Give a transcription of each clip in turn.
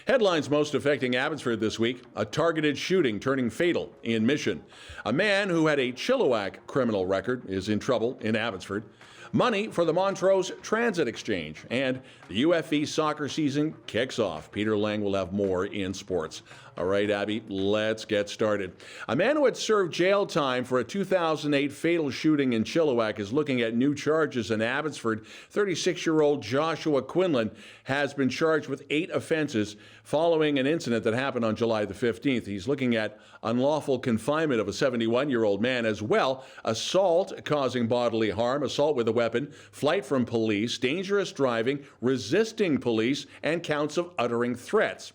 Headlines most affecting Abbotsford this week: a targeted shooting turning fatal in Mission. A man who had a Chilliwack criminal record is in trouble in Abbotsford. Money for the Montrose Transit Exchange. And the UFE soccer season kicks off. Peter Lang will have more in sports. All right, Abby, let's get started. A man who had served jail time for a 2008 fatal shooting in Chilliwack is looking at new charges in Abbotsford. 36-year-old Joshua Quinlan has been charged with 8 offenses following an incident that happened on July the 15th. He's looking at unlawful confinement of a 71-year-old man, as well assault causing bodily harm, assault with a weapon, flight from police, dangerous driving, resisting police, and counts of uttering threats.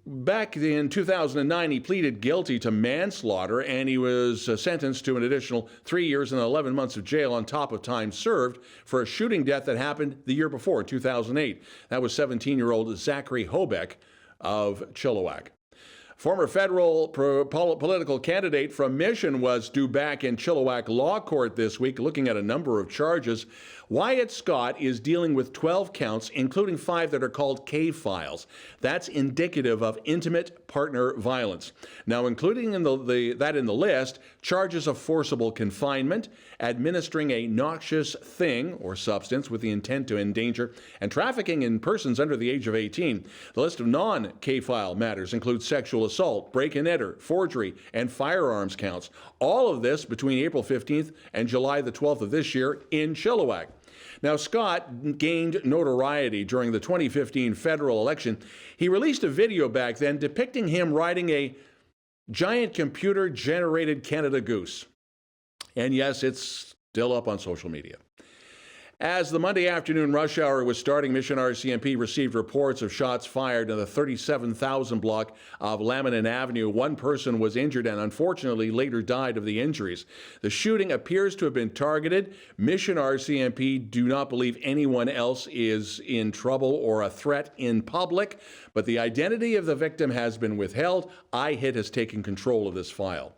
Back in 2009, he pleaded guilty to manslaughter, and he was sentenced to an additional 3 years and 11 months of jail on top of time served for a shooting death that happened the year before, 2008. That was 17-year-old Zachary Hobeck of Chilliwack. Former federal political candidate from Mission was due back in Chilliwack Law Court this week, looking at a number of charges. Wyatt Scott is dealing with 12 counts, including 5 that are called K files. That's indicative of intimate partner violence. Now, including in the list, charges of forcible confinement, administering a noxious thing or substance with the intent to endanger, and trafficking in persons under the age of 18. The list of non-K file matters includes sexual assault, break-and-enter, forgery, and firearms counts. All of this between April 15th and July the 12th of this year in Chilliwack. Now, Scott gained notoriety during the 2015 federal election. He released a video back then depicting him riding a giant computer-generated Canada Goose. And yes, it's still up on social media. As the Monday afternoon rush hour was starting, Mission RCMP received reports of shots fired in the 37,000 block of Lehn Avenue. One person was injured and unfortunately later died of the injuries. The shooting appears to have been targeted. Mission RCMP do not believe anyone else is in trouble or a threat in public, but the identity of the victim has been withheld. IHIT has taken control of this file.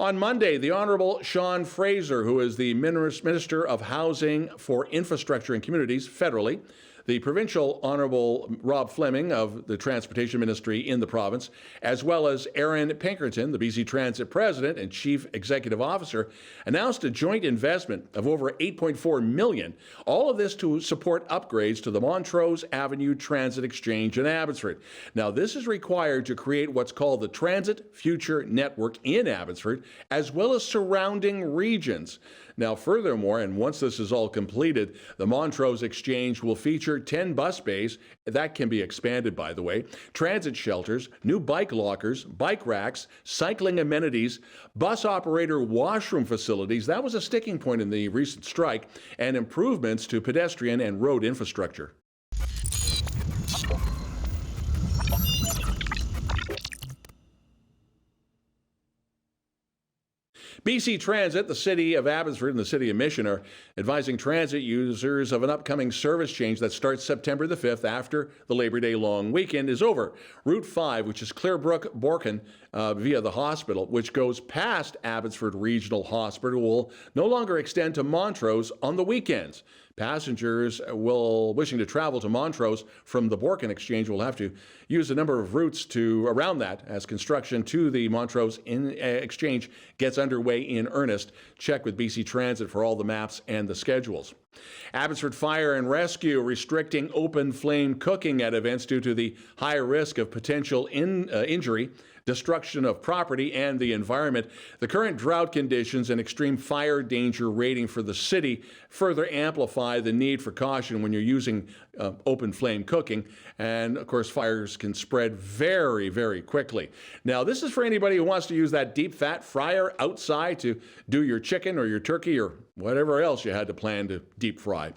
On Monday, the Honourable Sean Fraser, who is the Minister of Housing for Infrastructure and Communities federally, the Provincial Honourable Rob Fleming of the Transportation Ministry in the province, as well as Aaron Pinkerton, the BC Transit President and Chief Executive Officer, announced a joint investment of over $8.4 million, all of this to support upgrades to the Montrose Avenue Transit Exchange in Abbotsford. Now, this is required to create what's called the Transit Future Network in Abbotsford, as well as surrounding regions. Now, furthermore, and once this is all completed, the Montrose Exchange will feature 10 bus bays, that can be expanded, by the way, transit shelters, new bike lockers, bike racks, cycling amenities, bus operator washroom facilities, that was a sticking point in the recent strike, and improvements to pedestrian and road infrastructure. BC Transit, the City of Abbotsford, and the City of Mission are advising transit users of an upcoming service change that starts September the 5th after the Labor Day long weekend is over. Route 5, which is Clearbrook-Borken via the hospital, which goes past Abbotsford Regional Hospital, will no longer extend to Montrose on the weekends. Passengers wishing to travel to Montrose from the Borken Exchange will have to use a number of routes around that as construction to the Montrose Exchange gets underway in earnest. Check with BC Transit for all the maps and the schedules. Abbotsford Fire and Rescue restricting open flame cooking at events due to the high risk of potential injury, destruction of property, and the environment. The current drought conditions and extreme fire danger rating for the city further amplify the need for caution when you're using open flame cooking. And of course, fires can spread very, very quickly. Now, this is for anybody who wants to use that deep fat fryer outside to do your chicken or your turkey or whatever else you had to plan to deep fry.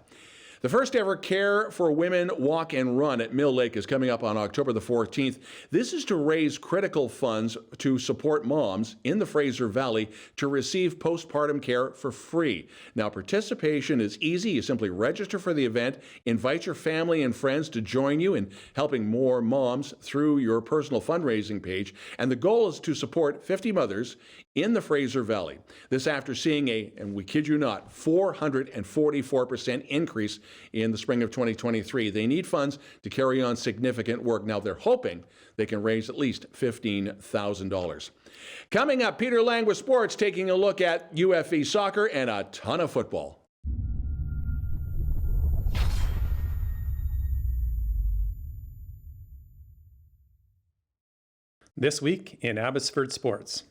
The first ever Care for Women Walk and Run at Mill Lake is coming up on October the 14th. This is to raise critical funds to support moms in the Fraser Valley to receive postpartum care for free. Now, participation is easy. You simply register for the event, invite your family and friends to join you in helping more moms through your personal fundraising page. And the goal is to support 50 mothers in the Fraser Valley. This after seeing and we kid you not, 444% increase in the spring of 2023. They need funds to carry on significant work. Now they're hoping they can raise at least $15,000. Coming up, Peter Lang with sports, taking a look at UFE soccer and a ton of football. This week in Abbotsford sports.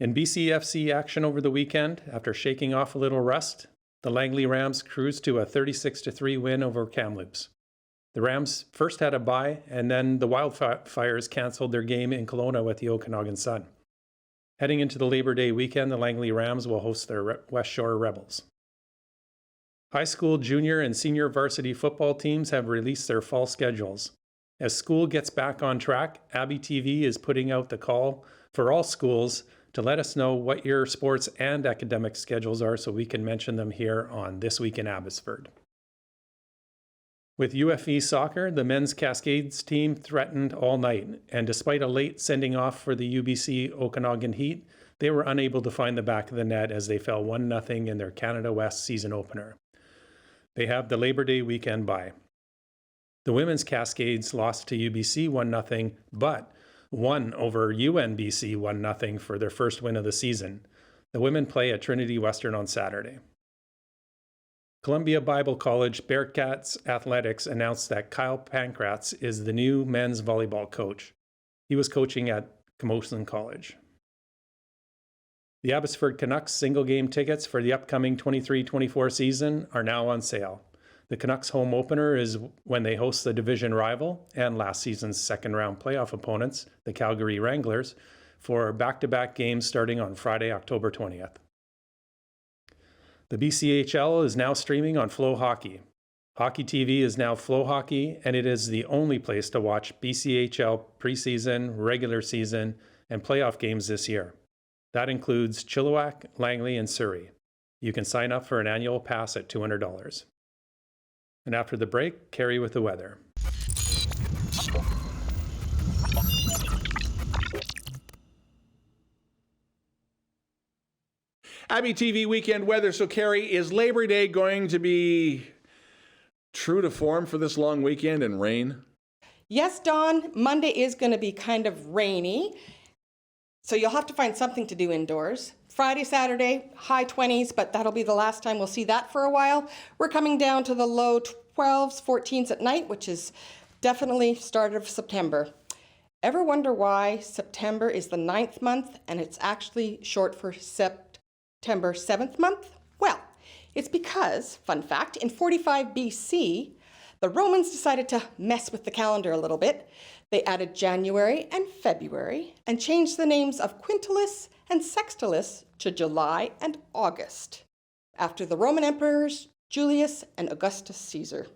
In BCFC action over the weekend, after shaking off a little rust, the Langley Rams cruised to a 36-3 win over Kamloops. The Rams first had a bye, and then the Wildfires canceled their game in Kelowna with the Okanagan Sun. Heading into the Labor Day weekend, the Langley Rams will host their West Shore Rebels. High school, junior, and senior varsity football teams have released their fall schedules. As school gets back on track, abbyTV is putting out the call for all schools to let us know what your sports and academic schedules are so we can mention them here on This Week in Abbotsford. With UFE soccer, the men's Cascades team threatened all night, and despite a late sending off for the UBC Okanagan Heat, they were unable to find the back of the net as they fell 1-0 in their Canada West season opener. They have the Labor Day weekend bye. The women's Cascades lost to UBC 1-0, but won over UNBC 1-0 for their first win of the season. The women play at Trinity Western on Saturday. Columbia Bible College Bearcats Athletics announced that Kyle Pankratz is the new men's volleyball coach. He was coaching at Camosun College. The Abbotsford Canucks single-game tickets for the upcoming 23-24 season are now on sale. The Canucks' home opener is when they host the division rival and last season's second-round playoff opponents, the Calgary Wranglers, for back-to-back games starting on Friday, October 20th. The BCHL is now streaming on Flow Hockey. Hockey TV is now Flow Hockey, and it is the only place to watch BCHL preseason, regular season, and playoff games this year. That includes Chilliwack, Langley, and Surrey. You can sign up for an annual pass at $200. And after the break, Cari with the weather. abbyTV weekend weather. So, Cari, is Labor Day going to be true to form for this long weekend and rain? Yes, Dawn. Monday is going to be kind of rainy, so you'll have to find something to do indoors. Friday, Saturday, high 20s, but that'll be the last time we'll see that for a while. We're coming down to the low 12s, 14s at night, which is definitely start of September. Ever wonder why September is the 9th month and it's actually short for September 7th month? Well, it's because, fun fact, in 45 BC, the Romans decided to mess with the calendar a little bit. They added January and February and changed the names of Quintilis and Sextilis to July and August, after the Roman emperors Julius and Augustus Caesar,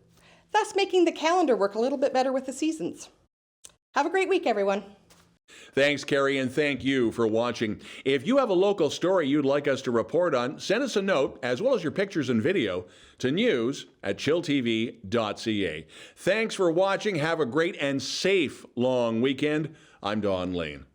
thus making the calendar work a little bit better with the seasons. Have a great week, everyone. Thanks, Cari, and thank you for watching. If you have a local story you'd like us to report on, send us a note, as well as your pictures and video, to news@chilltv.ca. Thanks for watching. Have a great and safe long weekend. I'm Don Lehn.